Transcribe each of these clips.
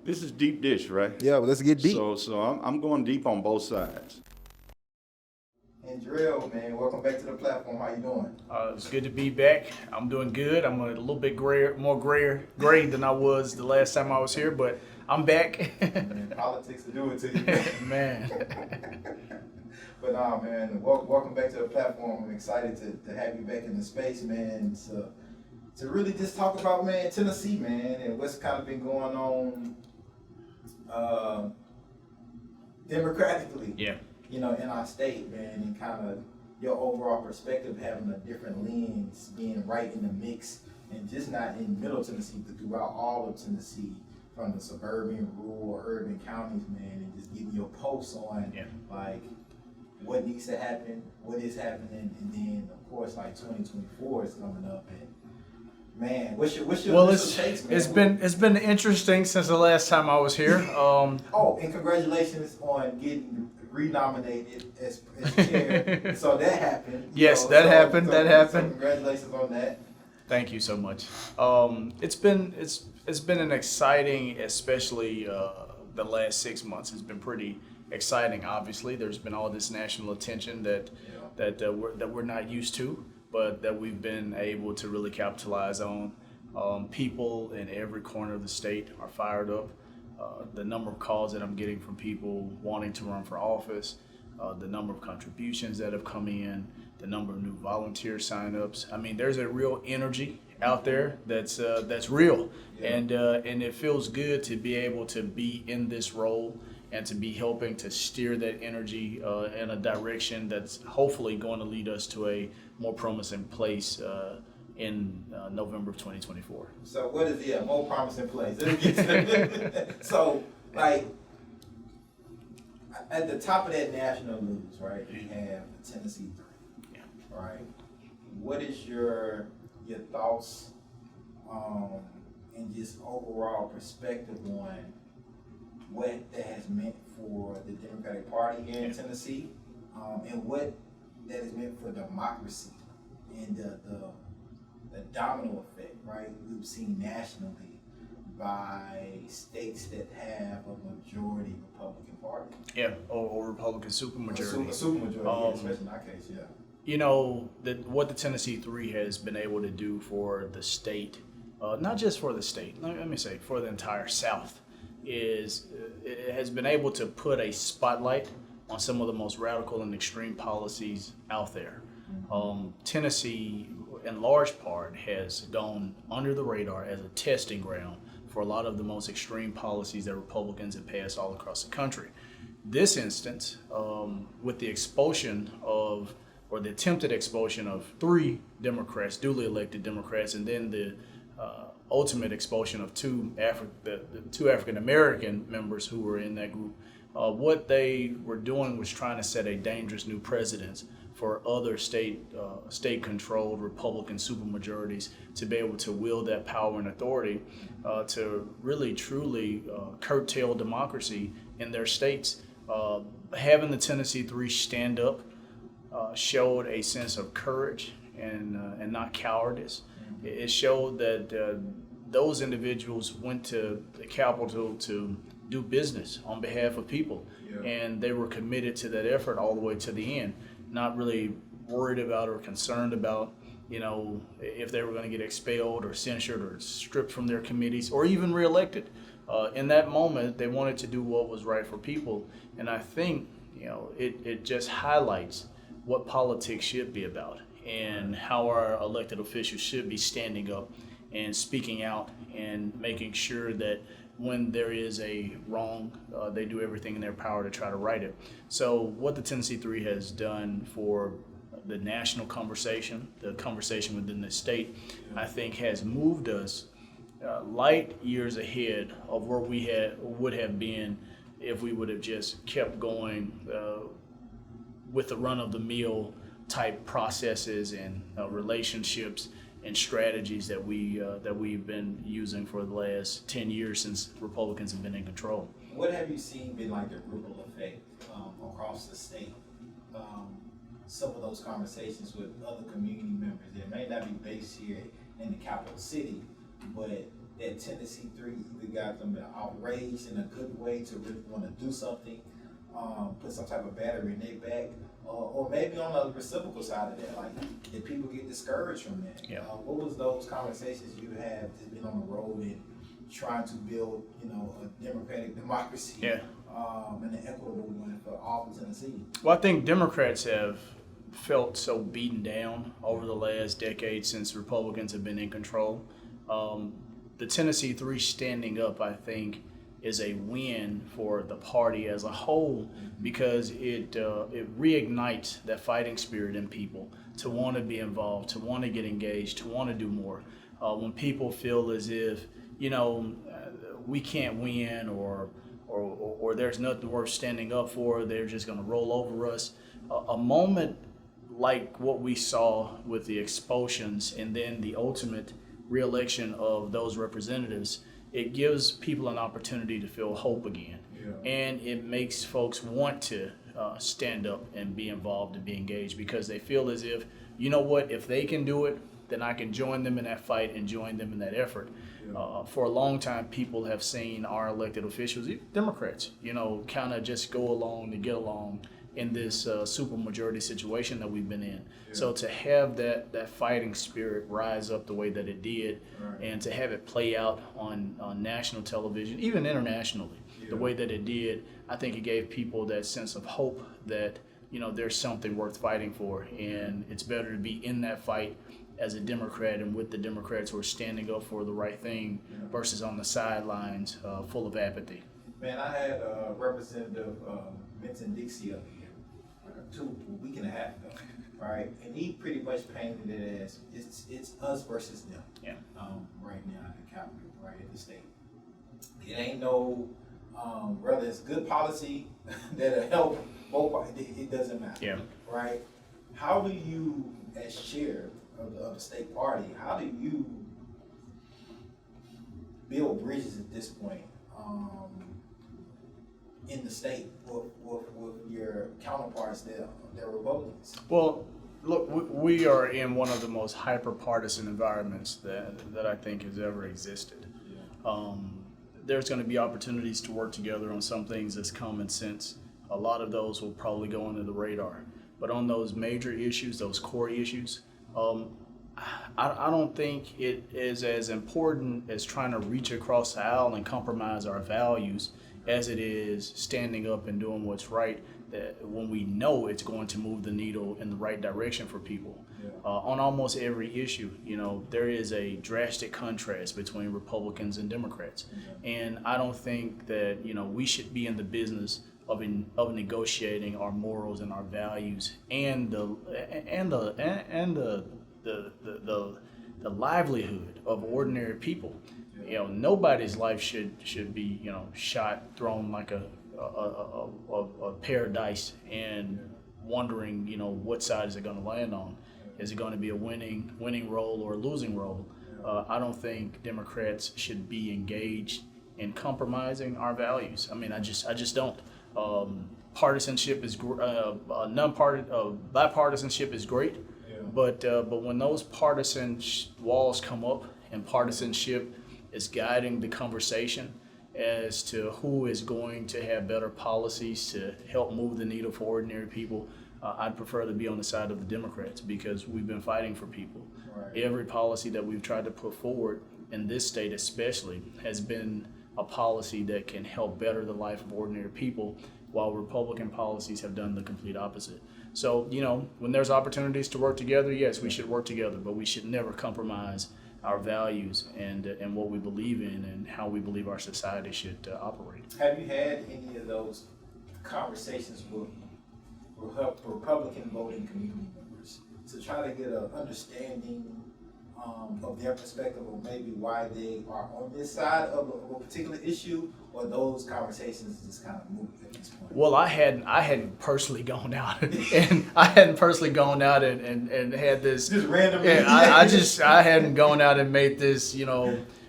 This is deep dish, right? Yeah, well, let's get deep. So I'm going deep on both sides. Hendrell, man, welcome back to the platform. How you doing? It's good to be back. I'm doing good. I'm a little bit more gray than I was the last time I was here, but I'm back. Man, politics to do it to you, man. But man, welcome back to the platform. I'm excited to have you back in the space, man. To really just talk about, man, Tennessee, man, and what's kind of been going on democratically. Yeah. You know, in our state, man, and kind of your overall perspective, having a different lens, being right in the mix, and just not in Middle Tennessee, but throughout all of Tennessee, from the suburban, rural, urban counties, man, and just giving your pulse on like what needs to happen, what is happening, and then of course like 2024 is coming up, and man, what's your takes, man? It's been interesting since the last time I was here. Oh, and congratulations on getting renominated as chair. So that happened. Yes, So happened. So congratulations on that. Thank you so much. It's been an exciting, especially the last 6 months. It's been pretty exciting. Obviously, there's been all this national attention that we're not used to, but that we've been able to really capitalize on. People in every corner of the state are fired up. The number of calls that I'm getting from people wanting to run for office, the number of contributions that have come in, the number of new volunteer signups. I mean, there's a real energy out there that's real, and it feels good to be able to be in this role and to be helping to steer that energy in a direction that's hopefully going to lead us to a more promising place in November of 2024. So what is the more promising place? So, like, at the top of that national news, right, we have the Tennessee 3, right? What is your thoughts and just overall perspective on what that has meant for the Democratic Party here in Tennessee, and what that has meant for democracy and the domino effect, right? We've seen nationally by states that have a majority Republican Party. Yeah, or Republican supermajority. Supermajority, especially in our case, You know, what the Tennessee 3 has been able to do for the state, not just for the state, let me say, for the entire South, is it has been able to put a spotlight on some of the most radical and extreme policies out there. Tennessee, in large part, has gone under the radar as a testing ground for a lot of the most extreme policies that Republicans have passed all across the country. This instance, with the expulsion of, or the attempted expulsion of 3 Democrats, duly elected Democrats, and then the ultimate expulsion of the two African American members who were in that group, what they were doing was trying to set a dangerous new precedent for other state-controlled Republican supermajorities to be able to wield that power and authority to really, truly curtail democracy in their states. Having the Tennessee 3 stand up showed a sense of courage and not cowardice. It showed that those individuals went to the Capitol to do business on behalf of people, and they were committed to that effort all the way to the end, not really worried about or concerned about, if they were going to get expelled or censured or stripped from their committees or even reelected. In that moment, they wanted to do what was right for people, and I think it just highlights what politics should be about and how our elected officials should be standing up and speaking out and making sure that when there is a wrong, they do everything in their power to try to right it. So what the Tennessee 3 has done for the national conversation, the conversation within the state, I think has moved us light years ahead of where we would have been if we would have just kept going with the run-of-the-mill type processes and relationships and strategies that we've been using for the last 10 years since Republicans have been in control. What have you seen been like the ripple effect across the state? Some of those conversations with other community members that may not be based here in the capital city, but that Tennessee 3 either got them outraged in a good way to really want to do something, put some type of battery in their back, or maybe on the reciprocal side of that, like did people get discouraged from that? Yeah. What was those conversations you had that's been on the road and trying to build, a democratic democracy, Yeah. and an equitable one for all of Tennessee? Well, I think Democrats have felt so beaten down over the last decade since Republicans have been in control. The Tennessee 3 standing up, I think, is a win for the party as a whole because it reignites that fighting spirit in people to want to be involved, to want to get engaged, to want to do more. When people feel as if, we can't win or there's nothing worth standing up for, they're just going to roll over us. A moment like what we saw with the expulsions and then the ultimate re-election of those representatives, it gives people an opportunity to feel hope again. Yeah. And it makes folks want to stand up and be involved and be engaged because they feel as if, if they can do it, then I can join them in that fight and join them in that effort. Yeah. For a long time, people have seen our elected officials, Democrats, kind of just go along to get along in this supermajority situation that we've been in. Yeah. So to have that fighting spirit rise up the way that it did, right, and to have it play out on national television, even internationally, yeah, the way that it did, I think it gave people that sense of hope that, there's something worth fighting for. And it's better to be in that fight as a Democrat and with the Democrats who are standing up for the right thing, yeah, versus on the sidelines full of apathy. Man, I had Representative Vincent Dixie up here a week and a half ago, right? And he pretty much painted it as it's us versus them. Yeah. Right now at the Capitol, right at the state. It ain't no whether it's good policy that'll help both parties. It doesn't matter. Yeah. Right. How do you, as chair of the state party, how do you build bridges at this point? In the state with your counterparts they're Republicans? Well, look, we are in one of the most hyper-partisan environments that I think has ever existed. Yeah. There's going to be opportunities to work together on some things that's common sense. A lot of those will probably go under the radar. But on those major issues, those core issues, I don't think it is as important as trying to reach across the aisle and compromise our values as it is standing up and doing what's right, that when we know it's going to move the needle in the right direction for people. Yeah. On almost every issue, there is a drastic contrast between Republicans and Democrats. Mm-hmm. And I don't think that, we should be in the business of negotiating our morals and our values and the livelihood of ordinary people. Nobody's life should be, shot, thrown like a paradise and wondering, what side is it going to land on? Is it going to be a winning role or a losing role? I don't think Democrats should be engaged in compromising our values. I mean, I just don't. Partisanship is bipartisanship is great, yeah, but when those partisan walls come up and partisanship is guiding the conversation as to who is going to have better policies to help move the needle for ordinary people, I'd prefer to be on the side of the Democrats because we've been fighting for people. Right. Every policy that we've tried to put forward in this state especially has been a policy that can help better the life of ordinary people, while Republican policies have done the complete opposite. So, when there's opportunities to work together, yes, we should work together, but we should never compromise our values and what we believe in and how we believe our society should operate. Have you had any of those conversations with Republican voting community members to try to get an understanding of their perspective of maybe why they are on this side of a particular issue, or those conversations just kind of moved at this point? Well, I hadn't personally gone out and had this just randomly. Yeah, I hadn't gone out and made this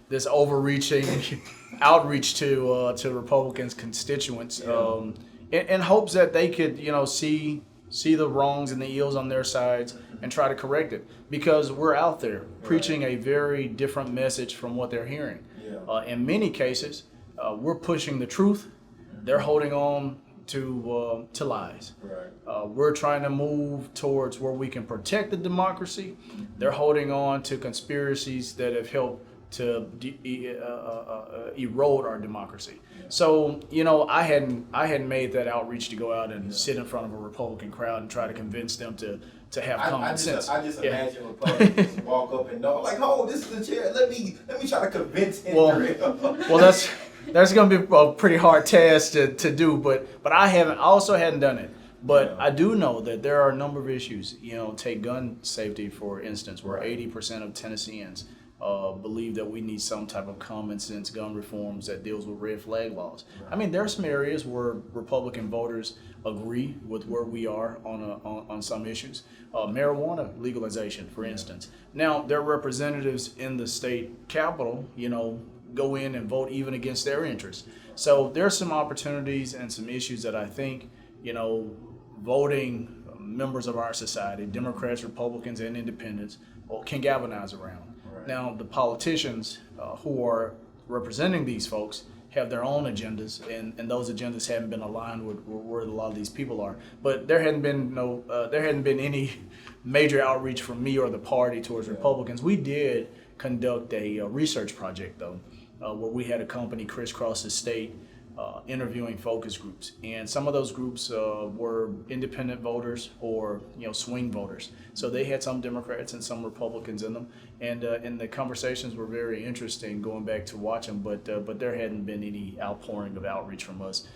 this overreaching outreach to Republicans constituents, yeah, in hopes that they could see the wrongs and the ills on their sides and try to correct it, because we're out there preaching a very different message from what they're hearing. Yeah. In many cases, we're pushing the truth. They're holding on to lies. Right. We're trying to move towards where we can protect the democracy. They're holding on to conspiracies that have helped to erode our democracy. So, I hadn't made that outreach to go out and sit in front of a Republican crowd and try to convince them to have common sense. I just imagine Republicans walk up and know, like, oh, this is the chair. Let me try to convince Hendrell. Well, that's going to be a pretty hard task to do, but I also hadn't done it. But I do know that there are a number of issues. Take gun safety, for instance, where 80% of Tennesseans believe that we need some type of common sense gun reforms that deals with red flag laws. Right. I mean, there are some areas where Republican voters agree with where we are on some issues. Marijuana legalization, for instance. Now, their representatives in the state capitol, go in and vote even against their interests. So there's some opportunities and some issues that I think, voting members of our society, Democrats, Republicans, and independents, can galvanize around. Now, the politicians who are representing these folks have their own agendas, and those agendas haven't been aligned with where a lot of these people are. But there hadn't been any major outreach from me or the party towards Republicans. We did conduct a research project, though, where we had a company crisscross the state interviewing focus groups, and some of those groups were independent voters or swing voters. So they had some Democrats and some Republicans in them, and the conversations were very interesting going back to watch them. But there hadn't been any outpouring of outreach from us.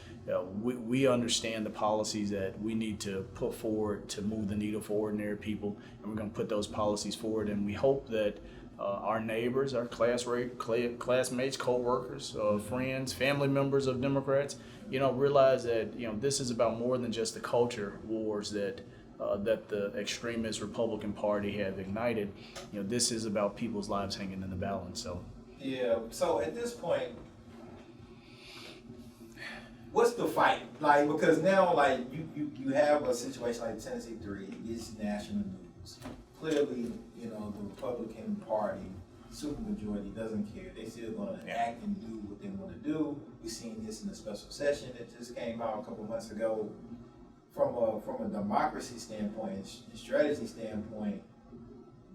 We understand the policies that we need to put forward to move the needle for ordinary people, and we're going to put those policies forward, and we hope that our neighbors, our classmates, co-workers, friends, family members of Democrats, realize that this is about more than just the culture wars that the extremist Republican Party have ignited. This is about people's lives hanging in the balance. So yeah. So at this point, what's the fight like? Because now, like you have a situation like Tennessee 3, it's national news. Clearly, the Republican Party, supermajority, doesn't care. They still going to act and do what they want to do. We've seen this in the special session that just came out a couple months ago. From a democracy standpoint and strategy standpoint,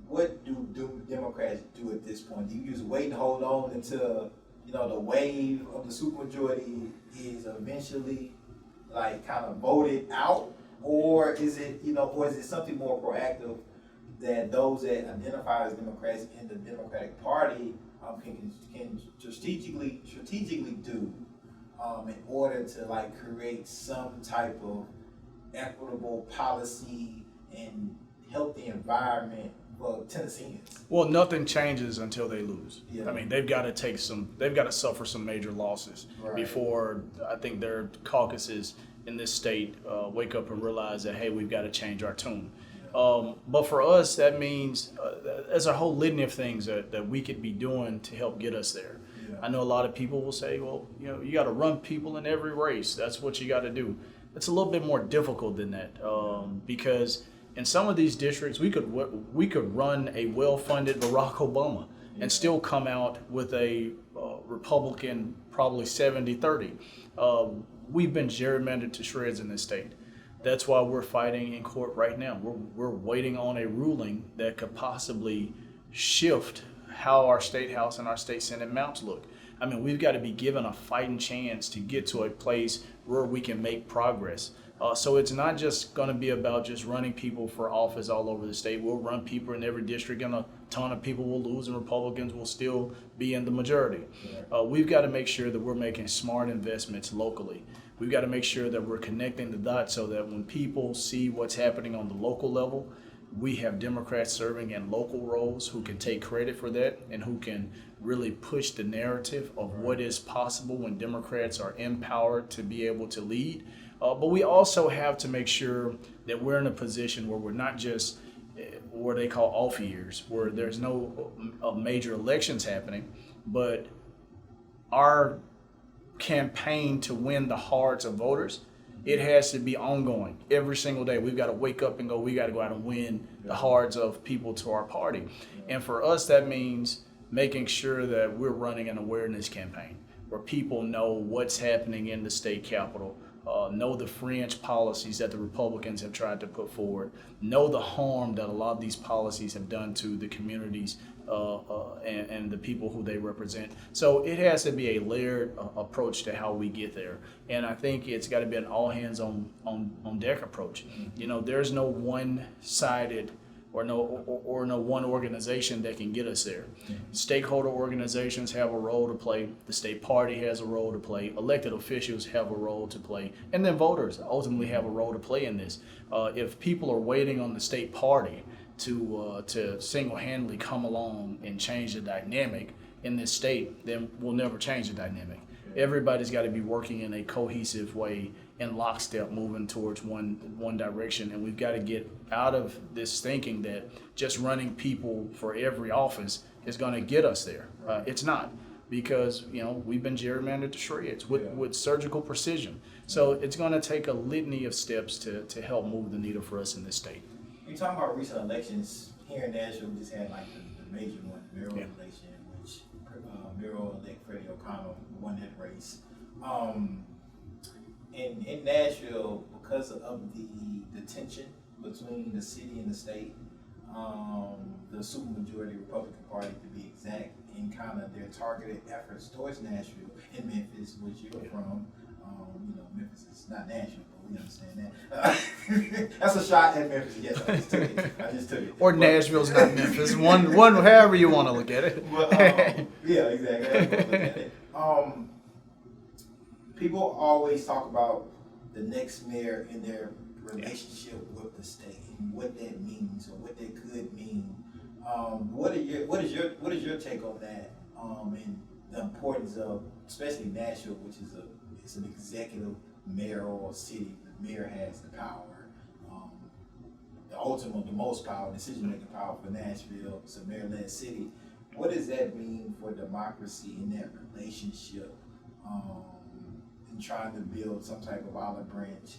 what do Democrats do at this point? Do you just wait and hold on until the wave of the supermajority is eventually kind of voted out, or is it something more proactive that those that identify as Democrats in the Democratic Party can strategically do in order to create some type of equitable policy and healthy environment for Tennesseans? Well, nothing changes until they lose. Yeah. I mean, they've got to suffer some major losses before I think their caucuses in this state wake up and realize that, hey, we've got to change our tune. But for us, that means there's a whole litany of things that we could be doing to help get us there. Yeah. I know a lot of people will say, well, you got to run people in every race. That's what you got to do. It's a little bit more difficult than that because in some of these districts, we could run a well-funded Barack Obama and still come out with a Republican probably 70-30. We've been gerrymandered to shreds in this state. That's why we're fighting in court right now. We're waiting on a ruling that could possibly shift how our state house and our state senate maps look. I mean, we've got to be given a fighting chance to get to a place where we can make progress. So it's not just going to be about just running people for office all over the state. We'll run people in every district, and a ton of people will lose, and Republicans will still be in the majority. We've got to make sure that we're making smart investments locally. We've got to make sure that we're connecting the dots so that when people see what's happening on the local level, we have Democrats serving in local roles who can take credit for that and who can really push the narrative of what is possible when Democrats are empowered to be able to lead. But we also have to make sure that we're in a position where we're not just what they call off years, where there's no major elections happening, but our campaign to win the hearts of voters, it has to be ongoing. Every single day, we've got to wake up and go, we got to go out and win the hearts of people to our party. And for us, that means making sure that we're running an awareness campaign where people know what's happening in the state capitol, know the fringe policies that the Republicans have tried to put forward, know the harm that a lot of these policies have done to the communities and the people who they represent. So it has to be a layered approach to how we get there. And I think it's got to be an all hands on deck approach. You know, there's no one-sided or no one organization that can get us there. Stakeholder organizations have a role to play. The state party has a role to play. Elected officials have a role to play. And then voters ultimately have a role to play in this. If people are waiting on the state party to single-handedly come along and change the dynamic in this state, then we'll never change the dynamic. Everybody's got to be working in a cohesive way, in lockstep, moving towards one direction. And we've got to get out of this thinking that just running people for every office is going to get us there. It's not, because we've been gerrymandered to shreds with surgical precision. So it's going to take a litany of steps to help move the needle for us in this state. You're talking about recent elections here in Nashville. We just had like the major one, the mayoral election, which mayoral-elect Freddie O'Connell won that race. And in Nashville, because of the tension between the city and the state, the supermajority Republican Party, to be exact, in kind of their targeted efforts towards Nashville and Memphis, which you're from. Memphis is not Nashville, but we understand that. That's a shot at Memphis. Yes, I just took it. Or Nashville's not Memphis. One, however you want to look at it. But, yeah, exactly. That's what I look at it. People always talk about the next mayor and their relationship with the state and what that means or what that could mean. What is your take on that? And the importance of, especially Nashville, which is it's an executive mayoral city. The mayor has the power, the most power, decision-making power for Nashville. It's a mayor-led city. What does that mean for democracy in that relationship? And trying to build some type of olive branch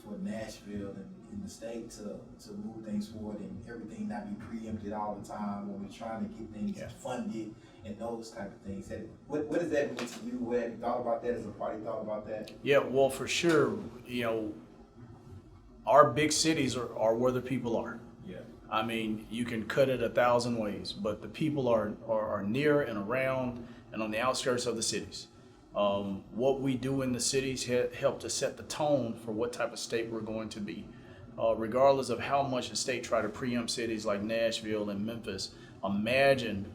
for Nashville and the state to move things forward and everything not be preempted all the time when we're trying to get things funded and those type of things. What does that mean to you? What have you thought about that? Has the party thought about that? Yeah, well, for sure, our big cities are where the people are. Yeah. I mean, you can cut it 1,000 ways, but the people are near and around and on the outskirts of the cities. What we do in the cities help to set the tone for what type of state we're going to be. Regardless of how much the state try to preempt cities like Nashville and Memphis, imagine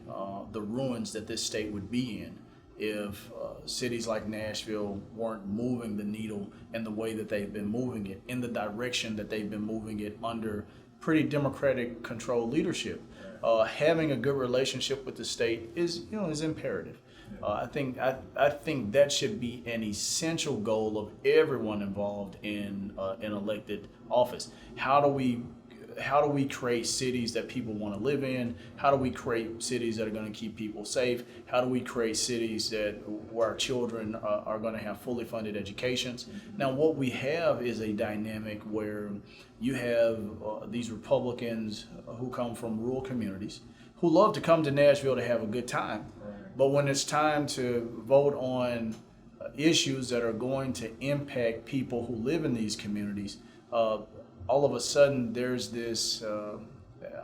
the ruins that this state would be in if cities like Nashville weren't moving the needle in the way that they've been moving it, in the direction that they've been moving it under pretty democratic controlled leadership. Having a good relationship with the state is imperative. I think that should be an essential goal of everyone involved in an elected office. How do we create cities that people want to live in? How do we create cities that are going to keep people safe? How do we create cities where our children are going to have fully funded educations? Now, what we have is a dynamic where you have these Republicans who come from rural communities who love to come to Nashville to have a good time. But when it's time to vote on issues that are going to impact people who live in these communities, all of a sudden there's this,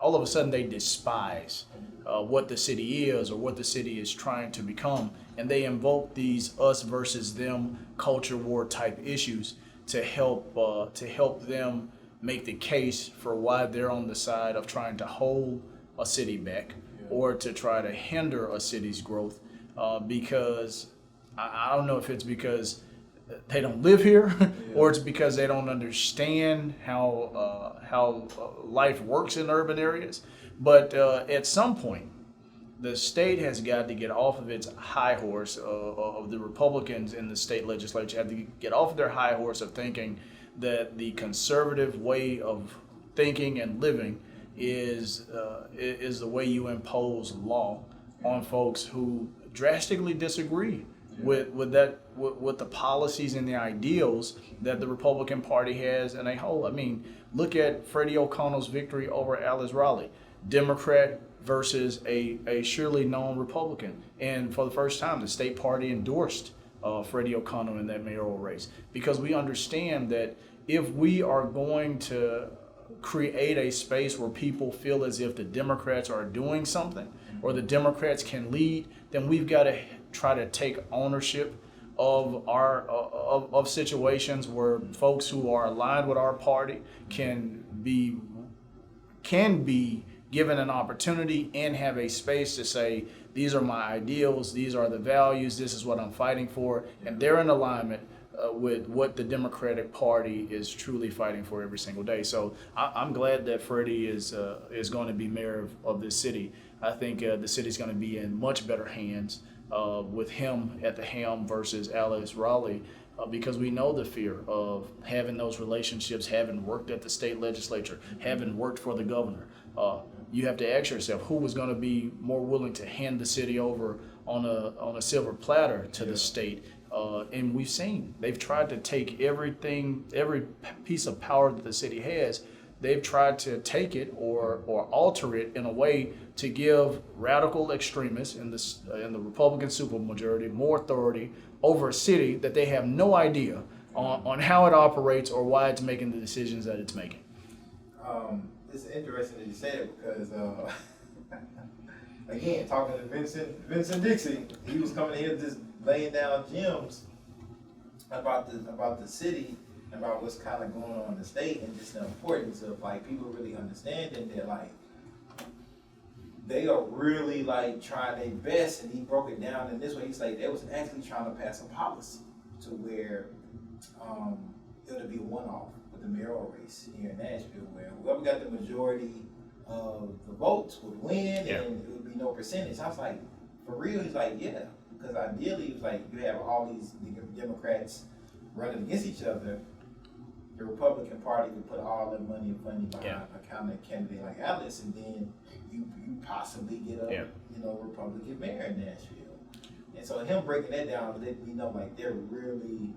all of a sudden they despise what the city is or what the city is trying to become. And they invoke these us versus them culture war type issues to help them make the case for why they're on the side of trying to hold a city back or to try to hinder a city's growth, because I don't know if it's because they don't live here or it's because they don't understand how life works in urban areas. But at some point, the state has got to get off of its high horse of the Republicans in the state legislature have to get off of their high horse of thinking that the conservative way of thinking and living is the way you impose law on folks who drastically disagree with the policies and the ideals that the Republican Party has in a whole. I mean, look at Freddie O'Connell's victory over Alice Raleigh. Democrat versus a surely known Republican. And for the first time, the state party endorsed Freddie O'Connell in that mayoral race, because we understand that if we are going to create a space where people feel as if the Democrats are doing something or the Democrats can lead, then we've got to try to take ownership of our of situations where folks who are aligned with our party can be given an opportunity and have a space to say, these are my ideals, these are the values, this is what I'm fighting for, and they're in alignment with what the Democratic Party is truly fighting for every single day. So I'm glad that Freddie is going to be mayor of this city. I think the city's going to be in much better hands with him at the helm versus Alice Raleigh, because we know the fear of having those relationships, having worked at the state legislature, having worked for the governor. You have to ask yourself, who was going to be more willing to hand the city over on a silver platter to the state? And we've seen they've tried to take every piece of power that the city has. They've tried to take it or alter it in a way to give radical extremists in the Republican supermajority more authority over a city that they have no idea on how it operates or why it's making the decisions that it's making. It's interesting that you say it because, again, talking to Vincent Dixie, he was coming here just laying down gems about the city, about what's kind of going on in the state, and just the importance of like people really understanding that like they are really like trying their best. And he broke it down in this way. He's like they was actually trying to pass a policy to where it would be a one-off with the mayoral race here in Nashville, where whoever got the majority of the votes would win, and it would be no percentage. I was like, for real? He's like, yeah, because ideally, he was like, you have all these Democrats running against each other. The Republican Party would put all their money and funding behind a kind of candidate like Alice, and then you possibly get a Republican mayor in Nashville. And so him breaking that down let me know like they're really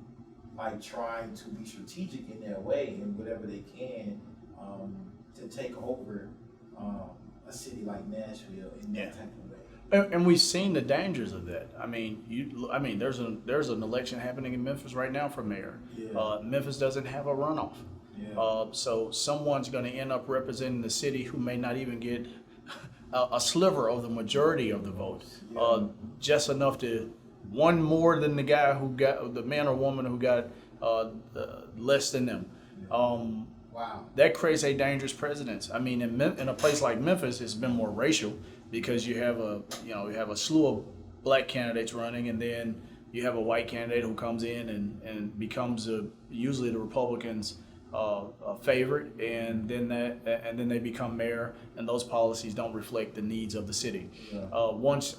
like trying to be strategic in their way and whatever they can to take over a city like Nashville in that type of way. And we've seen the dangers of that. I mean, there's an election happening in Memphis right now for mayor. Yeah. Memphis doesn't have a runoff. Yeah. So someone's going to end up representing the city who may not even get a sliver of the majority of the vote, just enough to one more than the guy who got the man or woman who got less than them. Wow. That creates a dangerous precedent. I mean, in a place like Memphis, it's been more racial because you have a slew of black candidates running, and then you have a white candidate who comes in and becomes usually the Republicans' favorite, and then they become mayor, and those policies don't reflect the needs of the city. Yeah. Once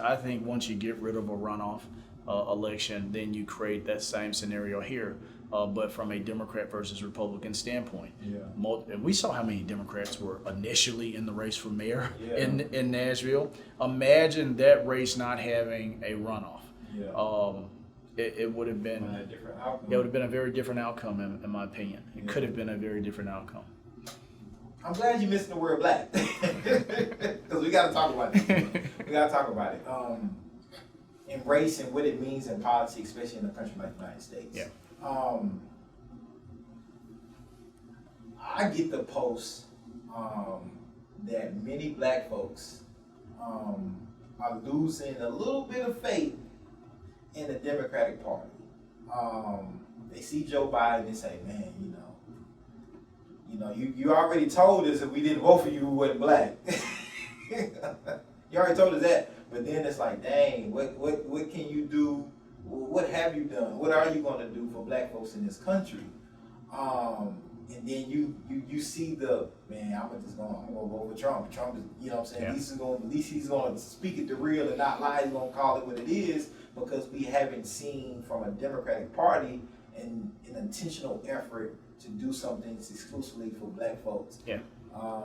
you get rid of a runoff election, then you create that same scenario here, but from a Democrat versus Republican standpoint. Yeah. And we saw how many Democrats were initially in the race for mayor in Nashville. Imagine that race not having a runoff. Yeah. It would have been a different outcome. It would have been a very different outcome, in my opinion. It could have been a very different outcome. I'm glad you missed the word black, because we got to talk about it. We got to talk about it. And race and what it means in politics, especially in a country like the United States. Yeah. I get the post that many black folks are losing a little bit of faith in the Democratic Party. They see Joe Biden and say, man, you already told us if we didn't vote for you, we wasn't black. You already told us that. But then it's like, dang, what can you do? What have you done? What are you going to do for black folks in this country? And then you see the, man, I'm gonna vote for Trump. Trump is, you know what I'm saying? Yeah. At least he's going to speak it to real and not lie. He's going to call it what it is, because we haven't seen from a Democratic Party an intentional effort to do something exclusively for black folks. Yeah.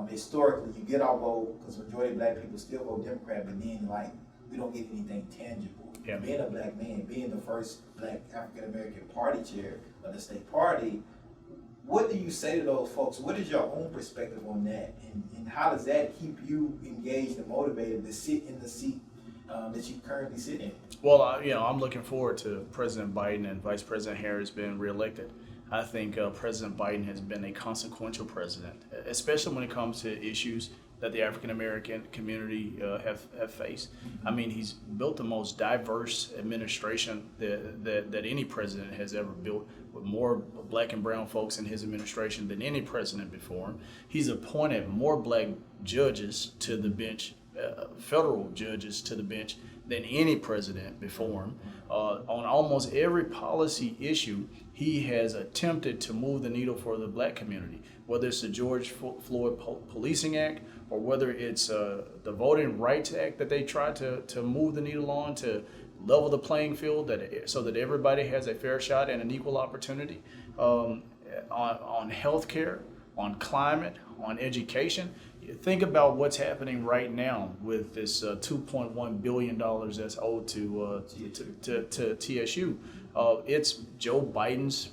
Historically, you get our vote because majority of black people still vote Democrat, but then like we don't get anything tangible. Yeah. Being a black man, being the first black African American party chair of the state party, what do you say to those folks? What is your own perspective on that, and how does that keep you engaged and motivated to sit in the seat that you currently sit in? Well, I'm looking forward to President Biden and Vice President Harris being reelected. I think President Biden has been a consequential president, especially when it comes to issues that the African American community have faced. I mean, he's built the most diverse administration that any president has ever built, with more black and brown folks in his administration than any president before him. He's appointed more black judges to the bench, federal judges to the bench, than any president before him. On almost every policy issue, he has attempted to move the needle for the black community, whether it's the George Floyd Policing Act, or whether it's the Voting Rights Act that they tried to move the needle on to level the playing field so that everybody has a fair shot and an equal opportunity. On healthcare, on climate, on education. Think about what's happening right now with this $2.1 billion that's owed to TSU. It's Joe Biden's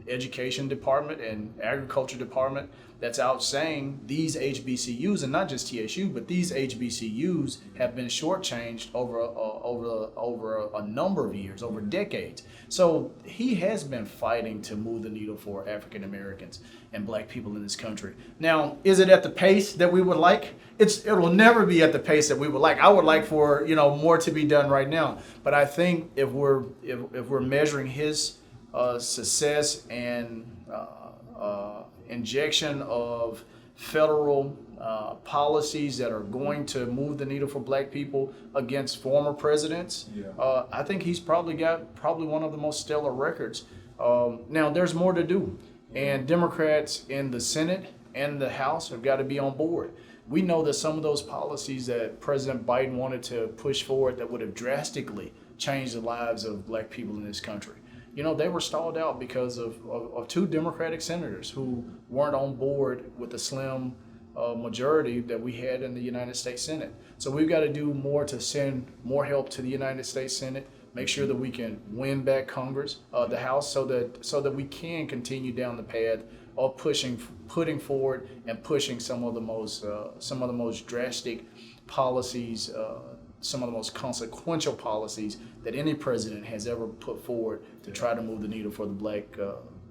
education department and agriculture department that's out saying these HBCUs, and not just TSU, but these HBCUs have been shortchanged over a number of years, over decades. So he has been fighting to move the needle for African Americans and black people in this country. Now, is it at the pace that we would like? It will never be at the pace that we would like. I would like for more to be done right now. But I think if we're measuring his success and injection of federal policies that are going to move the needle for black people against former presidents, I think he's probably got one of the most stellar records. Now, there's more to do, and Democrats in the Senate and the House have got to be on board. We know that some of those policies that President Biden wanted to push forward that would have drastically changed the lives of black people in this country, they were stalled out because of two Democratic senators who weren't on board with the slim majority that we had in the United States Senate. So we've got to do more to send more help to the United States Senate, make sure that we can win back Congress, the House, so that we can continue down the path of putting forward and pushing some of the most drastic policies, some of the most consequential policies that any president has ever put forward to try to move the needle for the black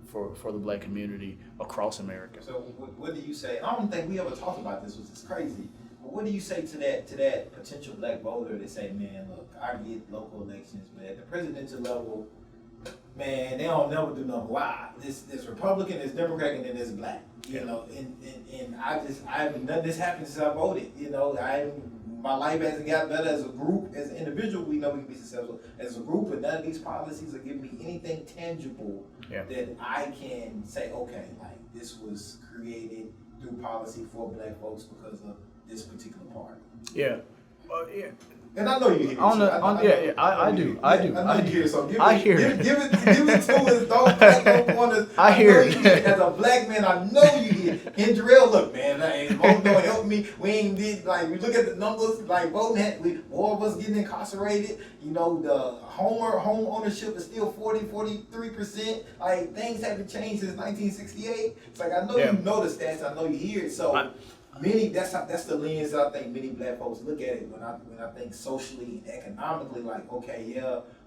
for the black community across America. So what do you say? I don't think we ever talked about this, which is crazy. But what do you say to that potential black voter that say, man, look, I get local elections, but at the presidential level, man, they don't never do nothing. Why? This Republican, this Democrat, and then this black. And I haven't done this happen since I voted. My life hasn't got better as a group. As an individual, we know we can be successful. As a group, but none of these policies are giving me anything tangible that I can say, okay, like this was created through policy for black folks because of this particular party. Yeah. And I know you hear it. I do. I hear it. Give it to us. Don't back no corners. I hear it. As a black man, I know you hear it. Hendrell, look, man, voting don't help me. We ain't did, we look at the numbers, voting, more of us getting incarcerated. The home ownership is still 43%. Things haven't changed since 1968. It's I know you know the stats. I know you hear it. So. That's the lens that I think many black folks look at it when I think socially and economically,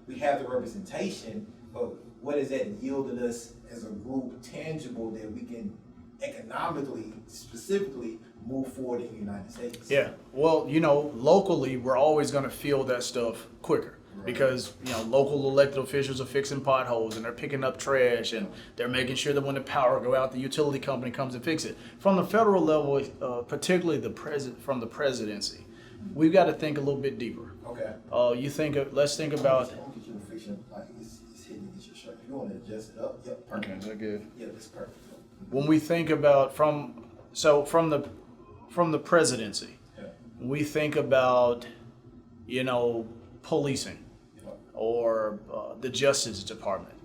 we have the representation, but what has that yielded us as a group tangible that we can economically, specifically, move forward in the United States? Yeah, well, locally, we're always going to feel that stuff quicker. Because local elected officials are fixing potholes and they're picking up trash and they're making sure that when the power go out, the utility company comes and fix it. From the federal level, particularly from the presidency, we've got to think a little bit deeper. Okay. Let's think about. I'll get you a fiction, it's hitting against your shirt. If you want to adjust it up, yep, perfect. Okay, is that good? Yeah, that's perfect. When we think about from the presidency, we think about policing. Or the Justice Department.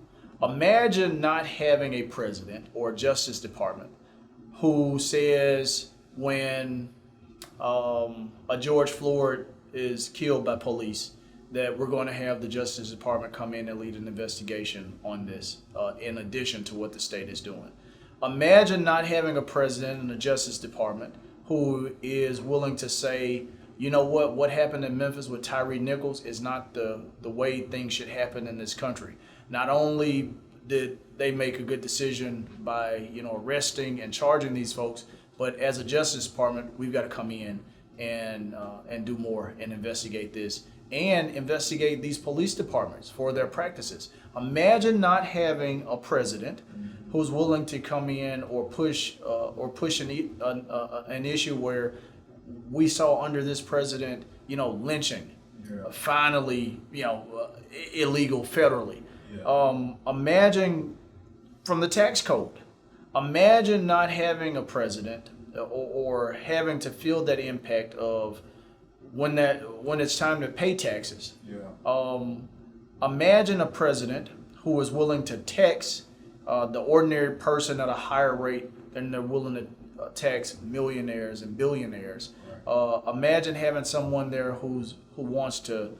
Imagine not having a president or Justice Department who says when a George Floyd is killed by police that we're going to have the Justice Department come in and lead an investigation on this in addition to what the state is doing. Imagine not having a president in the Justice Department who is willing to say, you know what happened in Memphis with Tyree Nichols is not the way things should happen in this country. Not only did they make a good decision by arresting and charging these folks, but as a Justice Department, we've got to come in and do more and investigate this and investigate these police departments for their practices. Imagine not having a president who's willing to come in or push an issue where we saw under this president, lynching, finally, illegal federally. Imagine from the tax code. Imagine not having a president or having to feel that impact of when it's time to pay taxes. Imagine a president who is willing to tax the ordinary person at a higher rate than they're willing to tax millionaires and billionaires. Imagine having someone there who wants to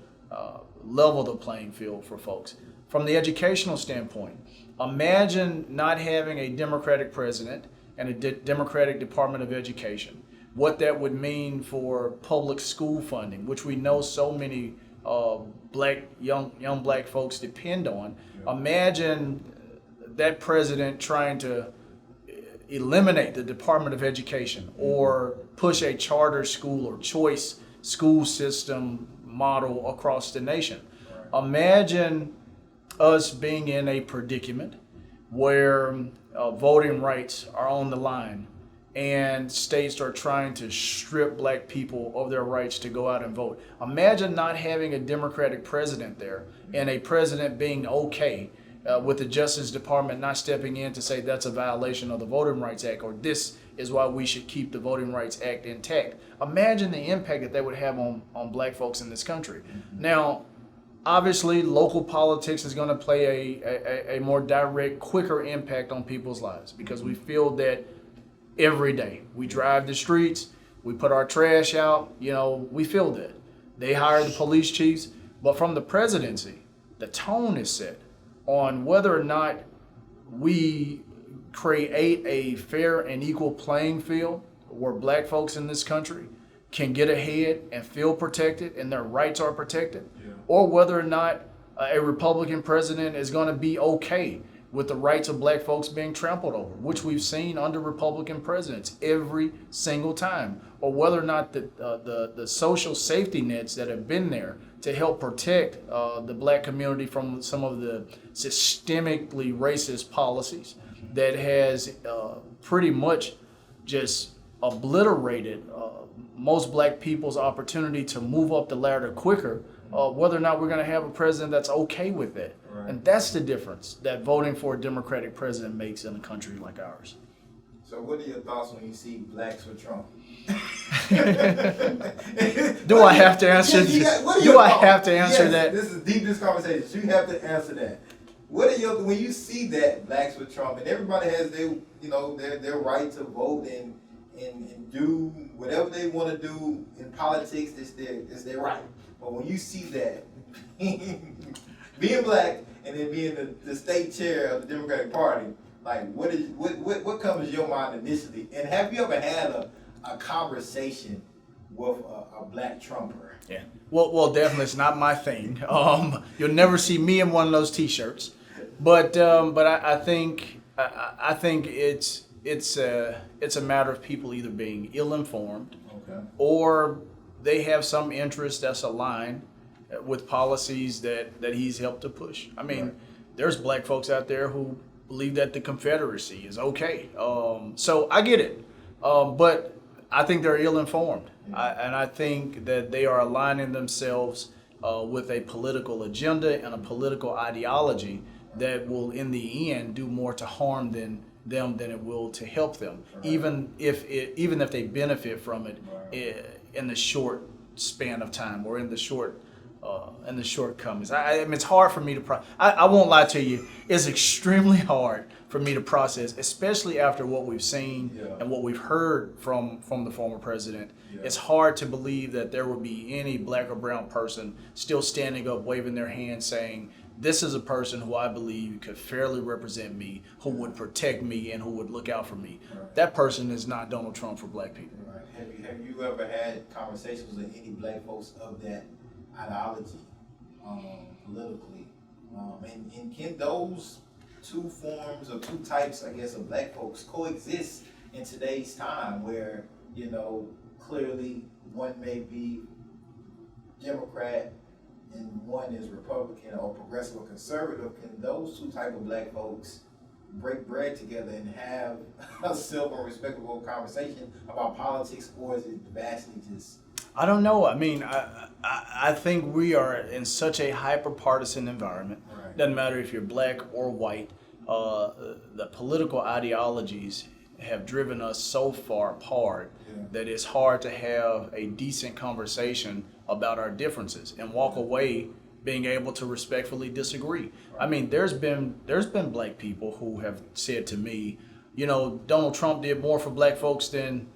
level the playing field for folks. From the educational standpoint, imagine not having a Democratic president and a Democratic Department of Education. What that would mean for public school funding, which we know so many young black folks depend on. Imagine that president trying to eliminate the Department of Education or push a charter school or choice school system model across the nation. Imagine us being in a predicament where voting rights are on the line and states are trying to strip black people of their rights to go out and vote. Imagine not having a Democratic president there and a president being okay with the Justice Department not stepping in to say that's a violation of the Voting Rights Act or this is why we should keep the Voting Rights Act intact. Imagine the impact that would have on black folks in this country. Now, obviously, local politics is going to play a more direct, quicker impact on people's lives because we feel that every day. We drive the streets, we put our trash out, we feel that. They hire the police chiefs, but from the presidency, the tone is set on whether or not we create a fair and equal playing field where black folks in this country can get ahead and feel protected and their rights are protected, or whether or not a Republican president is going to be okay with the rights of black folks being trampled over, which we've seen under Republican presidents every single time, or whether or not the social safety nets that have been there to help protect the black community from some of the systemically racist policies that has pretty much just obliterated most black people's opportunity to move up the ladder quicker, whether or not we're going to have a president that's okay with that. Right. And that's the difference that voting for a Democratic president makes in a country like ours. So what are your thoughts when you see blacks with Trump? Do I have to answer that? This is deep, this conversation. You have to answer that. What are your, when you see that blacks with Trump, and everybody has their right to vote and do whatever they want to do in politics, it's their right. But when you see that, being black and then being the state chair of the Democratic Party, like what comes to your mind initially? And have you ever had a conversation with a black Trumper? Yeah. Well, definitely it's not my thing. You'll never see me in one of those T-shirts. But I think it's a matter of people either being ill-informed, or they have some interest that's aligned with policies that he's helped to push. I mean, there's black folks out there who believe that the Confederacy is okay. So I get it. But I think they're ill-informed. And I think that they are aligning themselves with a political agenda and a political ideology that will, in the end, do more to harm them than it will to help them, even if they benefit from it in the short span of time or in the shortcomings. I mean, it's hard for me to I won't lie to you. It's extremely hard for me to process, especially after what we've seen and what we've heard from the former president. It's hard to believe that there would be any black or brown person still standing up, waving their hand, saying this is a person who I believe could fairly represent me, who would protect me, and who would look out for me. Right. That person is not Donald Trump for black people. Right. Have you ever had conversations with any black folks of that ideology, politically? And can those two forms or two types, I guess, of black folks coexist in today's time where, you know, clearly one may be Democrat and one is Republican or progressive or conservative? Can those two type of black folks break bread together and have a civil, respectable conversation about politics, or is it vastly just? I don't know. I mean, I think we are in such a hyper-partisan environment. Right. Doesn't matter if you're black or white. The political ideologies have driven us so far apart that it's hard to have a decent conversation about our differences and walk away being able to respectfully disagree. Right. I mean, there's been black people who have said to me, you know, Donald Trump did more for black folks than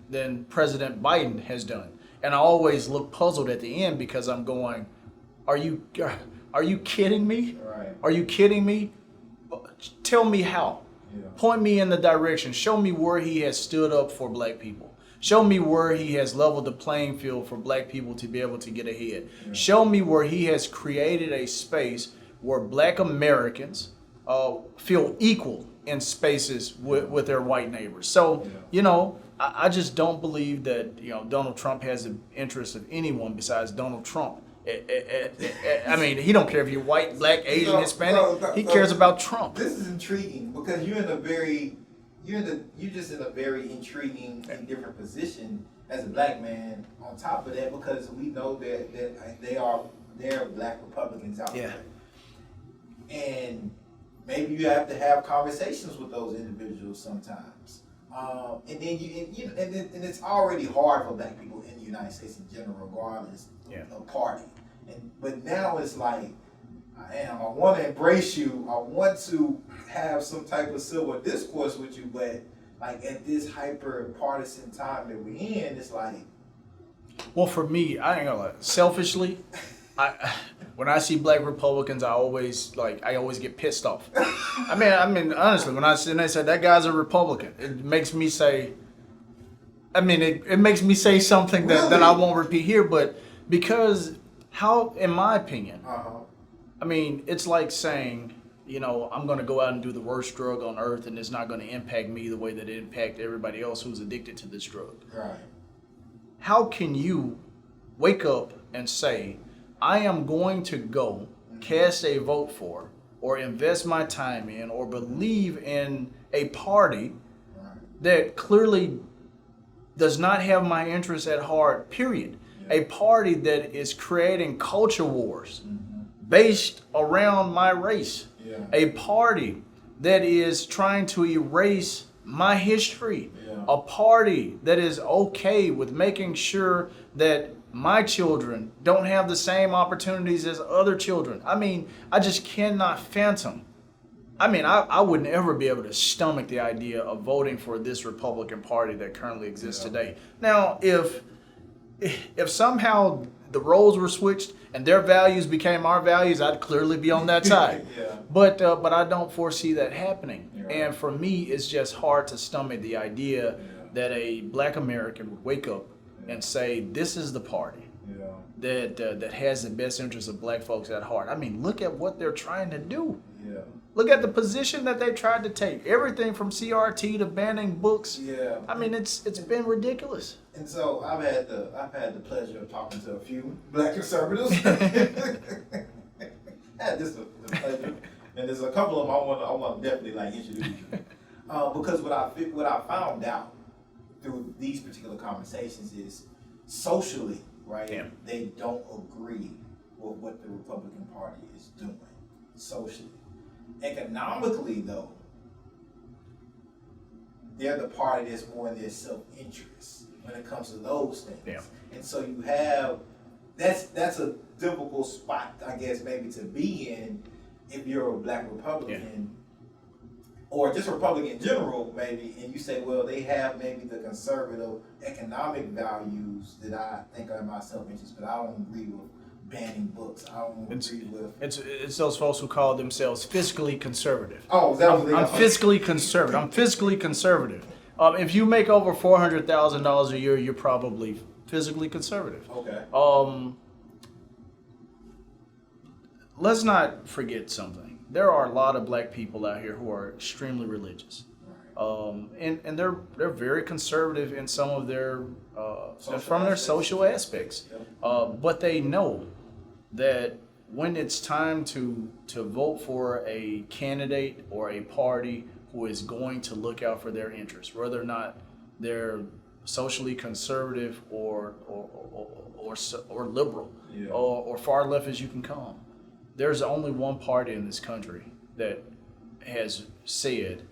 President Biden has done. And I always look puzzled at the end because I'm going, are you kidding me? Right. Are you kidding me? Tell me how. Yeah. Point me in the direction. Show me where he has stood up for black people. Show me where he has leveled the playing field for black people to be able to get ahead. Yeah. Show me where he has created a space where black Americans feel equal in spaces with their white neighbors. So, you know, I just don't believe that, you know, Donald Trump has the interest of anyone besides Donald Trump. I mean, he don't care if you're white, black, Asian, Hispanic. He cares about Trump. This is intriguing because you're just in a very intriguing and different position as a black man. On top of that, because we know that there are black Republicans out there, and maybe you have to have conversations with those individuals sometimes. And then and it's already hard for black people in the United States in general, regardless of party. But now it's like, I want to embrace you. I want to have some type of civil discourse with you, but like at this hyper partisan time that we're in, it's like. Well, for me, I ain't gonna lie. Selfishly, when I see black Republicans, I always get pissed off. I mean, honestly, when they say that guy's a Republican, it makes me say. I mean, it makes me say something that I won't repeat here, but because how, in my opinion, I mean, it's like saying, you know, I'm going to go out and do the worst drug on earth, and it's not going to impact me the way that it impacted everybody else who's addicted to this drug. Right. How can you wake up and say, I am going to go cast a vote for or invest my time in or believe in a party that clearly does not have my interests at heart, period. Yeah. A party that is creating culture wars based around my race. Yeah. A party that is trying to erase my history. Yeah. A party that is okay with making sure that my children don't have the same opportunities as other children. I mean, I just cannot fathom. I mean, I wouldn't ever be able to stomach the idea of voting for this Republican Party that currently exists today. Now, if somehow the roles were switched and their values became our values, I'd clearly be on that side. But I don't foresee that happening. And for me, it's just hard to stomach the idea that a black American would wake up and say, this is the party that has the best interests of black folks at heart. I mean, look at what they're trying to do. Look at the position that they tried to take. Everything from CRT to banning books. I mean, it's been ridiculous. And so I've had the pleasure of talking to a few black conservatives. Had this the pleasure, and there's a couple of them I want to definitely introduce you. Because what I found out through these particular conversations is socially, right? They don't agree with what the Republican Party is doing socially. Economically, though, they're the party that's more in their self-interest when it comes to those things. And so you have that's a difficult spot, I guess, maybe to be in if you're a black Republican or just Republican in general, maybe, and you say, well, they have maybe the conservative economic values that I think are in my self-interest, but I don't agree with banning books. I don't agree with. It's those folks who call themselves fiscally conservative. Oh, that was I'm fiscally conservative. I'm fiscally conservative. If you make over $400,000 a year, you're probably physically conservative. Okay. Let's not forget something. There are a lot of black people out here who are extremely religious. And they're very conservative in some of their social aspects. Yep. But they know that when it's time to vote for a candidate or a party who is going to look out for their interests, whether or not they're socially conservative or liberal, Yeah. or far left as you can come, there's only one party in this country that has said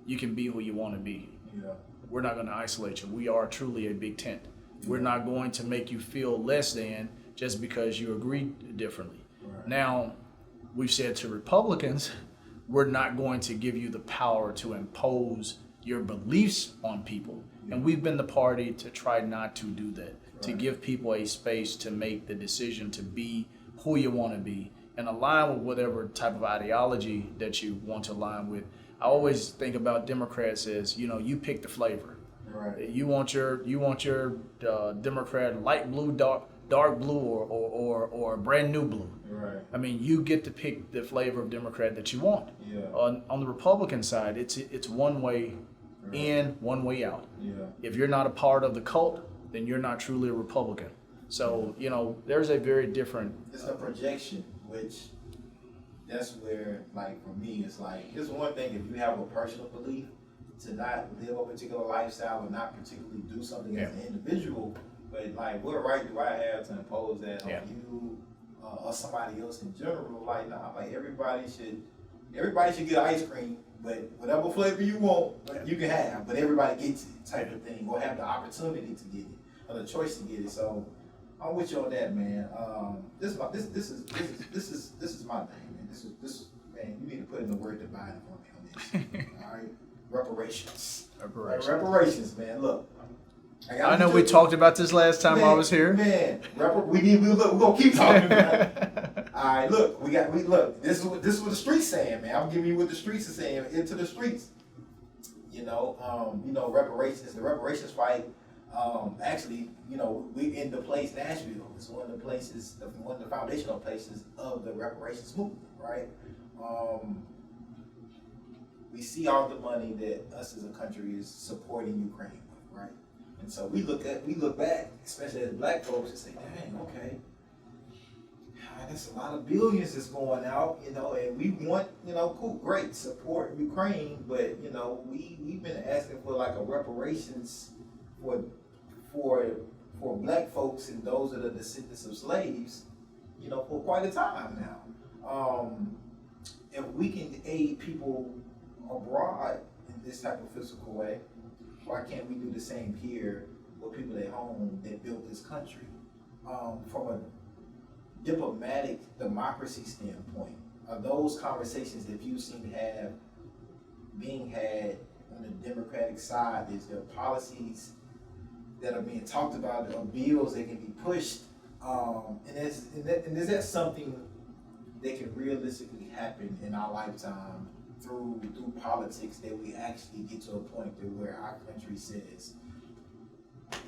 you can be who you want to be. Yeah. We're not going to isolate you. We are truly a big tent. We're not going to make you feel less than just because you agree differently. Right. Now, we've said to Republicans, we're not going to give you the power to impose your beliefs on people. And we've been the party to try not to do that, to give people a space to make the decision to be who you want to be and align with whatever type of ideology that you want to align with. I always think about Democrats as, you pick the flavor. Right. You want your Democrat light blue, dark blue, or brand new blue. Right. I mean, you get to pick the flavor of Democrat that you want. Yeah. On the Republican side, it's one way in, one way out. Yeah. If you're not a part of the cult, then you're not truly a Republican. So, there's a very different. It's a projection, which that's where, like, for me, it's like, it's one thing if you have a personal belief to not live a particular lifestyle or not particularly do something as an individual, but like, what right do I have to impose that on you or somebody else in general? Like, nah, like everybody should get ice cream, but whatever flavor you want, you can have, but everybody gets it, type of thing, or have the opportunity to get it or the choice to get it. So I'm with you on that, man. This is my thing, man. This man, you need to put in the word divided for me on this. All right, reparations. Reparations, man. Look, I know we talked about this last time I was here. Man, we're gonna keep talking about it. All right, look, this is what the streets saying, man. I'm giving you what the streets are saying. Into the streets. Reparations, the reparations fight. Actually, we in the place Nashville. It's one of the foundational places of the reparations movement, right? We see all the money that us as a country is supporting Ukraine with, right? And so we look back, especially as black folks, and say, dang, okay, that's a lot of billions that's going out, and we want, cool, great, support Ukraine, but, we've been asking for like a reparations for black folks and those that are descendants of slaves, for quite a time now. If we can aid people abroad in this type of physical way, why can't we do the same here with people at home that built this country? From a diplomatic democracy standpoint, are those conversations that you seem to have being had on the Democratic side? Is there policies that are being talked about, or bills that can be pushed? And is that something that can realistically happen in our lifetime through politics, that we actually get to a point to where our country says,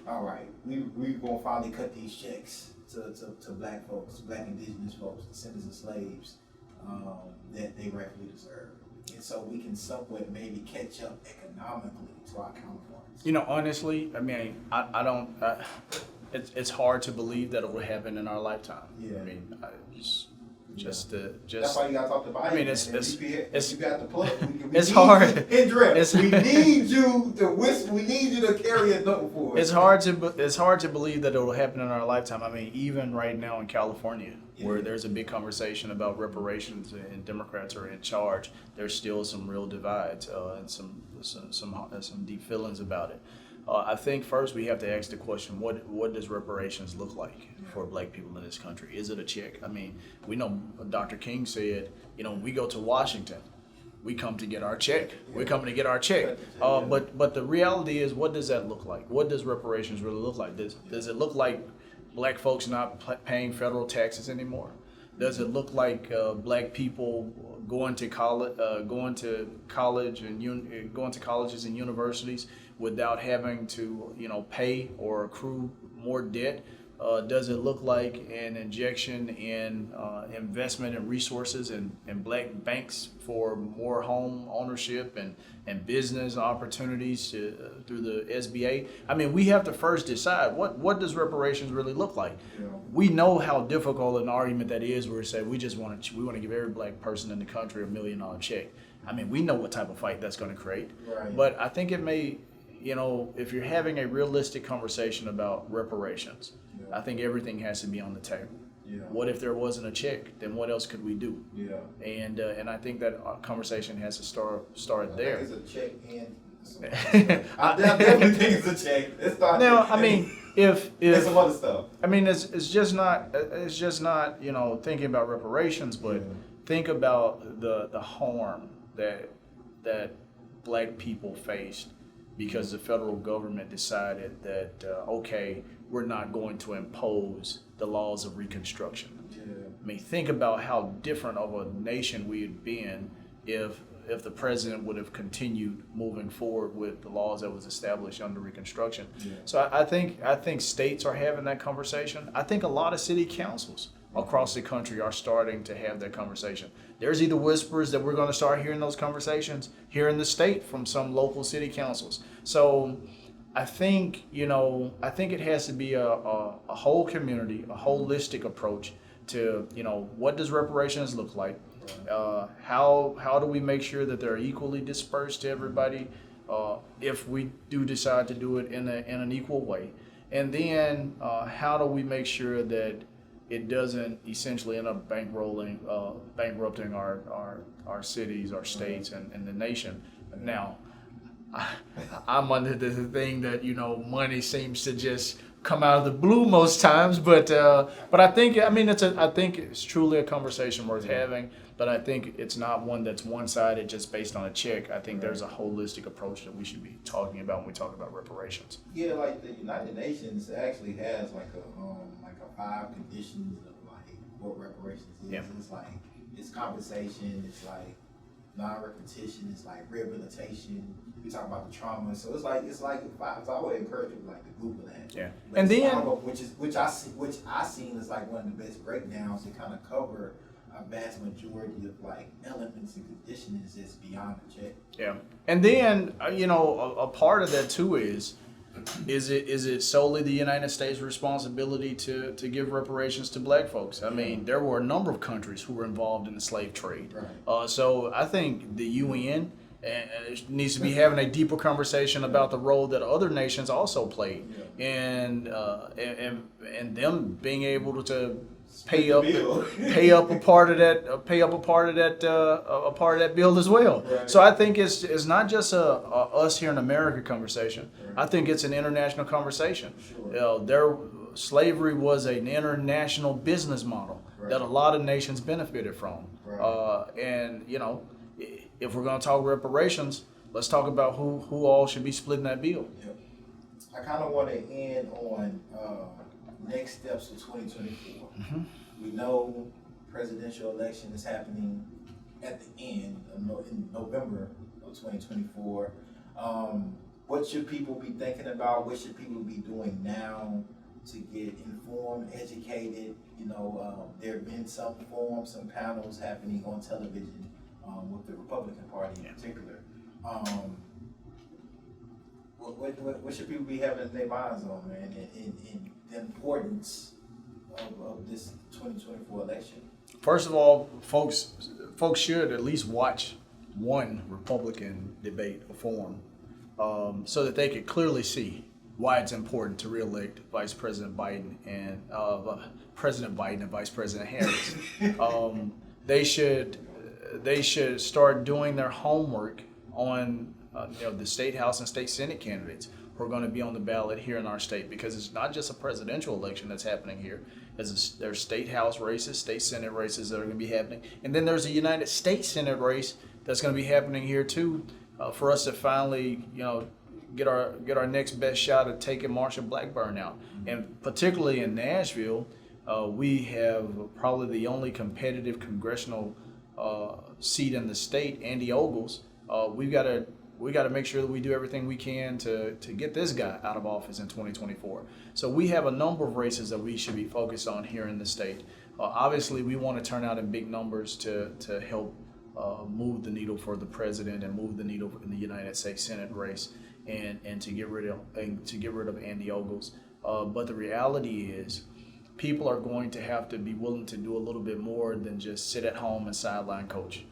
all right, we're going to finally cut these checks to black folks, black indigenous folks, descendants of slaves, that they rightfully deserve. And so we can somewhat maybe catch up economically to our counterparts. Honestly, I mean, I don't, it's hard to believe that it will happen in our lifetime. Yeah. I mean, just that's why you got to talk to Biden. I mean, it's you got the plug. It's hard. Hendrell, we need you to whisper. We need you to carry a note for us. It's hard to believe that it will happen in our lifetime. I mean, even right now in California, where there's a big conversation about reparations and Democrats are in charge, there's still some real divides and some deep feelings about it. I think first we have to ask the question: what does reparations look like for black people in this country? Is it a check? I mean, we know Dr. King said, we go to Washington, we come to get our check. We're coming to get our check. But the reality is, what does that look like? What does reparations really look like? Does it look like black folks not paying federal taxes anymore? Does it look like black people going to college, going to colleges and universities without having to, pay or accrue more debt? Does it look like an injection in investment and resources in black banks for more home ownership and business opportunities through the SBA? I mean, we have to first decide what does reparations really look like. Yeah. We know how difficult an argument that is where we say we want to give every black person in the country $1 million check. I mean, we know what type of fight that's going to create. Right. But I think it may, if you're having a realistic conversation about reparations, I think everything has to be on the table. Yeah. What if there wasn't a check? Then what else could we do? Yeah. And I think that conversation has to start I there. think it's a check and I definitely think it's a check. It's not. Now, I mean, if there's some other stuff. I mean, it's just not thinking about reparations, but think about the harm that black people faced because the federal government decided that okay, we're not going to impose the laws of Reconstruction. Yeah. I mean, think about how different of a nation we had been if the president would have continued moving forward with the laws that was established under Reconstruction. Yeah. So I think states are having that conversation. I think a lot of city councils across the country are starting to have that conversation. There's either whispers that we're going to start hearing those conversations here in the state from some local city councils. So I think it has to be a whole community, a holistic approach to what does reparations look like. How do we make sure that they're equally dispersed to everybody if we do decide to do it in an equal way? And then how do we make sure that it doesn't essentially end up bankrupting our cities, our states, and the nation? Now, I'm under the thing that money seems to just come out of the blue most times, but I think it's truly a conversation worth having. But I think it's not one that's one-sided, just based on a check. I think there's a holistic approach that we should be talking about when we talk about reparations. Yeah, like the United Nations actually has like a 5 conditions of like what reparations is. Yeah. It's like it's compensation, it's like non-repetition, it's like rehabilitation. We talk about the trauma, so it's like 5. So I would encourage people like to Google that. Yeah, But and then which I seen as like one of the best breakdowns to kind of cover a vast majority of like elements and conditions that's beyond the check. yeah, and then a part of that too is it solely the United States' responsibility to give reparations to black folks? I mean, there were a number of countries who were involved in the slave trade. Right. So I think the UN needs to be having a deeper conversation about the role that other nations also played, and them being able to pay up a part of that bill as well. Right. So I think it's not just a us here in America conversation. Right. I think it's an international conversation. Sure. Slavery was an international business model that a lot of nations benefited from. Right. And if we're going to talk reparations, let's talk about who all should be splitting that bill. Yep. I kind of want to end on next steps for 2024. Mm-hmm. We know presidential election is happening at the end of in November of 2024. What should people be thinking about? What should people be doing now to get informed, educated? There have been some forums, some panels happening on television with the Republican Party in particular. What should people be having their minds on, man, in the importance of this 2024 election? First of all, folks should at least watch one Republican debate or forum so that they could clearly see why it's important to reelect Vice President Biden and Vice President Harris. They should start doing their homework on the state house and state senate candidates who are going to be on the ballot here in our state, because it's not just a presidential election that's happening here. There's state house races, state senate races that are going to be happening, and then there's a United States Senate race that's going to be happening here too, for us to finally get our next best shot at taking Marsha Blackburn out. And particularly in Nashville, we have probably the only competitive congressional seat in the state, Andy Ogles. We got to make sure that we do everything we can to get this guy out of office in 2024. So we have a number of races that we should be focused on here in the state. Obviously, we want to turn out in big numbers to help move the needle for the president and move the needle in the United States Senate race, and to get rid of Andy Ogles. But the reality is, people are going to have to be willing to do a little bit more than just sit at home and sideline coach.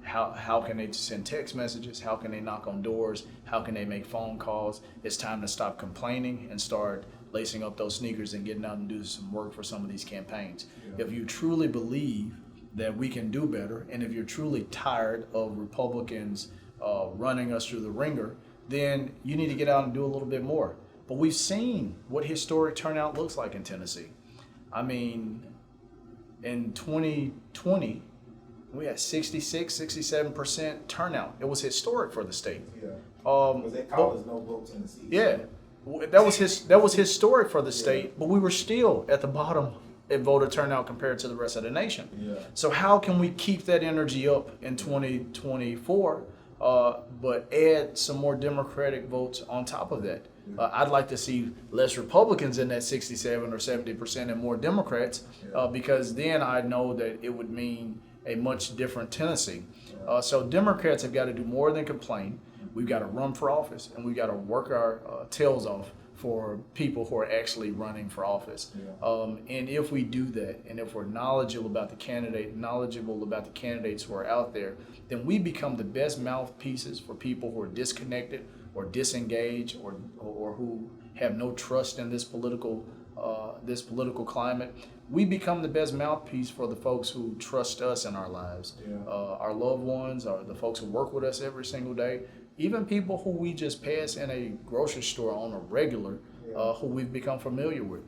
How can they send text messages? How can they knock on doors? How can they make phone calls? It's time to stop complaining and start lacing up those sneakers and getting out and do some work for some of these campaigns. If you truly believe that we can do better, and if you're truly tired of Republicans running us through the ringer, then you need to get out and do a little bit more. But we've seen what historic turnout looks like in Tennessee. I mean, in 2020, we had 67% turnout. It was historic for the state. Yeah. Was they call us no vote Tennessee? Yeah, that was historic for the state, but we were still at the bottom in voter turnout compared to the rest of the nation. Yeah. So how can we keep that energy up in 2024, but add some more Democratic votes on top of that? I'd like to see less Republicans in that 67 or 70% and more Democrats, because then I know that it would mean a much different Tennessee. So Democrats have got to do more than complain. We've got to run for office, and we've got to work our tails off for people who are actually running for office. And if we do that, and if we're knowledgeable about the candidates who are out there, then we become the best mouthpieces for people who are disconnected or disengaged or who have no trust in this political climate. We become the best mouthpiece for the folks who trust us in our lives, our loved ones, or the folks who work with us every single day, even people who we just pass in a grocery store on a regular, who we've become familiar with.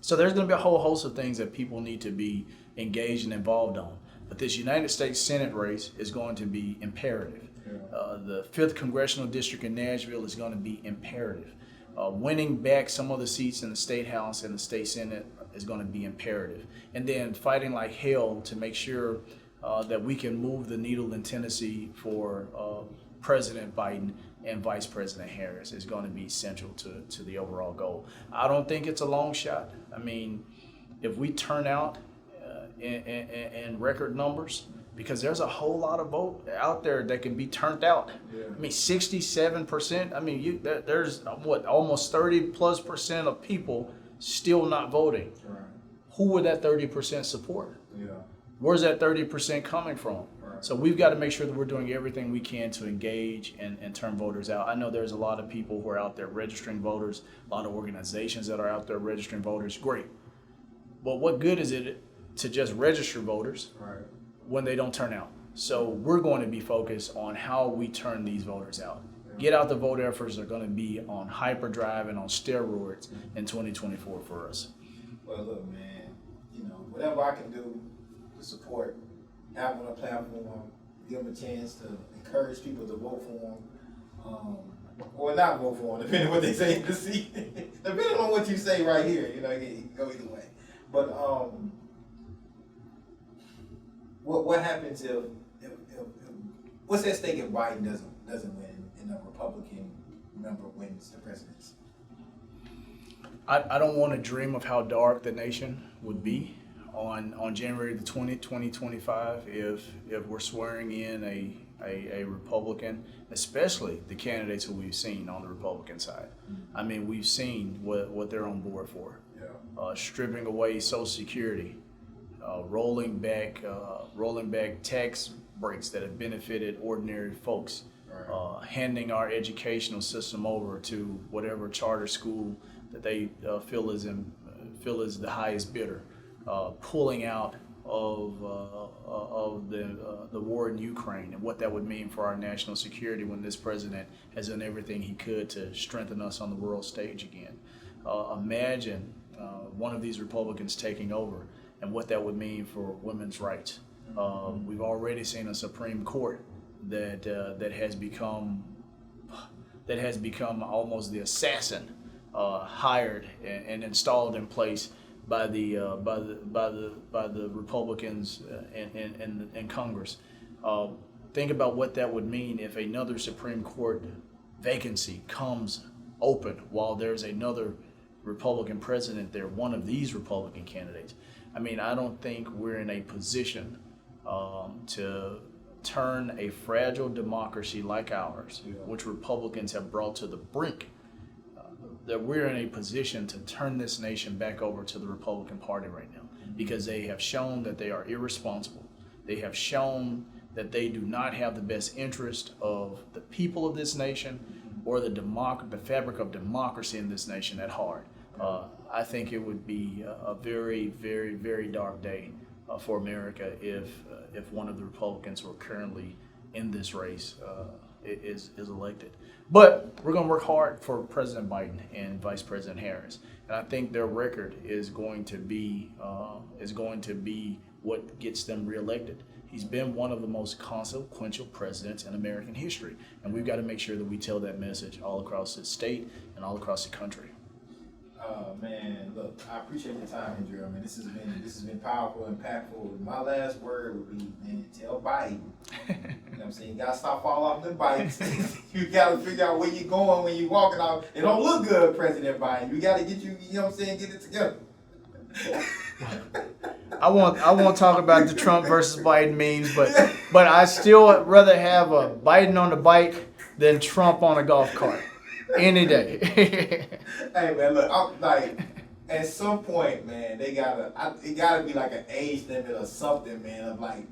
So there's going to be a whole host of things that people need to be engaged and involved on. But this United States Senate race is going to be imperative. The 5th Congressional District in Nashville is going to be imperative. Winning back some of the seats in the State House and the State Senate is going to be imperative. And then fighting like hell to make sure that we can move the needle in Tennessee for President Biden and Vice President Harris is going to be central to the overall goal. I don't think it's a long shot. I mean, if we turn out in record numbers, because there's a whole lot of vote out there that can be turned out. I mean, 67%. I mean, there's almost 30+% of people still not voting. Right. Who would that 30% support? Yeah. Where's that 30% coming from? Right. So we've got to make sure that we're doing everything we can to engage and turn voters out. I know there's a lot of people who are out there registering voters, a lot of organizations that are out there registering voters. Great. But what good is it to just register voters when they don't turn out? So we're going to be focused on how we turn these voters out. Get out the vote efforts are going to be on hyperdrive and on steroids in 2024 for us. Well, look, man, whatever I can do to support, have on a platform, give them a chance to encourage people to vote for them, or not vote for them, depending on what they say in the seat. Depending on what you say right here, it can go either way. But what happens if what's at stake if Biden doesn't win and a Republican member wins the presidency? I don't want to dream of how dark the nation would be on January the 20th, 2025 if we're swearing in a Republican, especially the candidates who we've seen on the Republican side. I mean, we've seen what they're on board for. Stripping away Social Security, rolling back tax breaks that have benefited ordinary folks, handing our educational system over to whatever charter school that they feel is the highest bidder, pulling out of the war in Ukraine and what that would mean for our national security when this president has done everything he could to strengthen us on the world stage again. Imagine one of these Republicans taking over and what that would mean for women's rights. We've already seen a Supreme Court that has become that has become almost the assassin, hired and installed in place by the Republicans in Congress. Think about what that would mean if another Supreme Court vacancy comes open while there's another Republican president there, one of these Republican candidates. I mean, I don't think we're in a position to turn a fragile democracy like ours, which Republicans have brought to the brink, that we're in a position to turn this nation back over to the Republican Party right now, because they have shown that they are irresponsible. They have shown that they do not have the best interest of the people of this nation or the fabric of democracy in this nation at heart. I think it would be a very, very, very dark day for America if one of the Republicans who are currently in this race is elected. But we're going to work hard for President Biden and Vice President Harris, and I think their record is going to be what gets them reelected. He's been one of the most consequential presidents in American history, and we've got to make sure that we tell that message all across the state and all across the country. Man, look, I appreciate your time, Hendrell. Man, this has been powerful, impactful. My last word would be, man, tell Biden. You know what I'm saying? You gotta stop falling off the bikes. You gotta figure out where you're going when you're walking out. It don't look good, President Biden. We gotta get you know what I'm saying, get it together. I won't talk about the Trump versus Biden memes, but I still rather have a Biden on the bike than Trump on a golf cart any day. Hey man, look, I'm like, at some point, man, it gotta be like an age limit or something, man. Of like,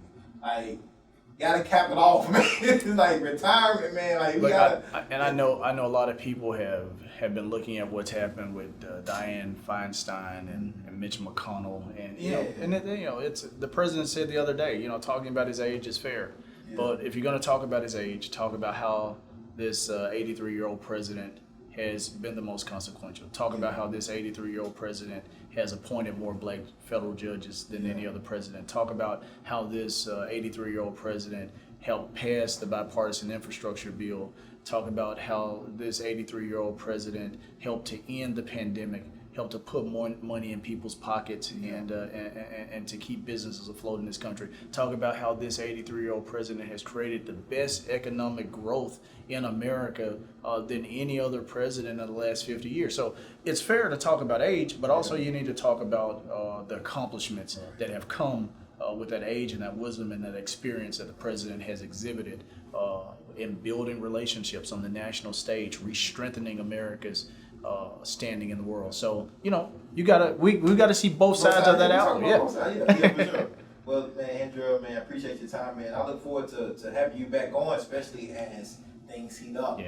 gotta cap it off, man. It's like retirement, man. Like we gotta. I know a lot of people have been looking at what's happened with Dianne Feinstein and Mitch McConnell, and it's the president said the other day, talking about his age is fair, but if you're going to talk about his age, talk about how this 83-year-old president has been the most consequential. Talk about how this 83-year-old president has appointed more black federal judges than any other president. Talk about how this 83-year-old president helped pass the bipartisan infrastructure bill. Talk about how this 83-year-old president helped to end the pandemic, helped to put more money in people's pockets and to keep businesses afloat in this country. Talk about how this 83-year-old president has created the best economic growth in America than any other president in the last 50 years. So it's fair to talk about age, but also you need to talk about the accomplishments that have come with that age and that wisdom and that experience that the president has exhibited in building relationships on the national stage, re-strengthening America's standing in the world. So we gotta see both sides of that out. Yeah, for sure. Well, man, Hendrell, man, I appreciate your time, man. I look forward to having you back on, especially as things heat up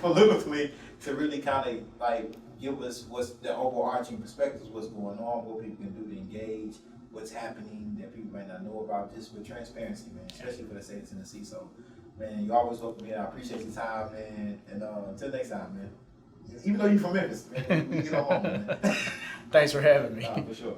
politically, to really kind of like give us what's the overarching perspectives, what's going on, what people can do to engage, what's happening that people might not know about, just with transparency, man, especially for the state of Tennessee. So, man, you always welcome me. I appreciate your time, man, and until next time, man. Even though you're from Memphis, man, we get on home, man. Thanks for having me. For sure.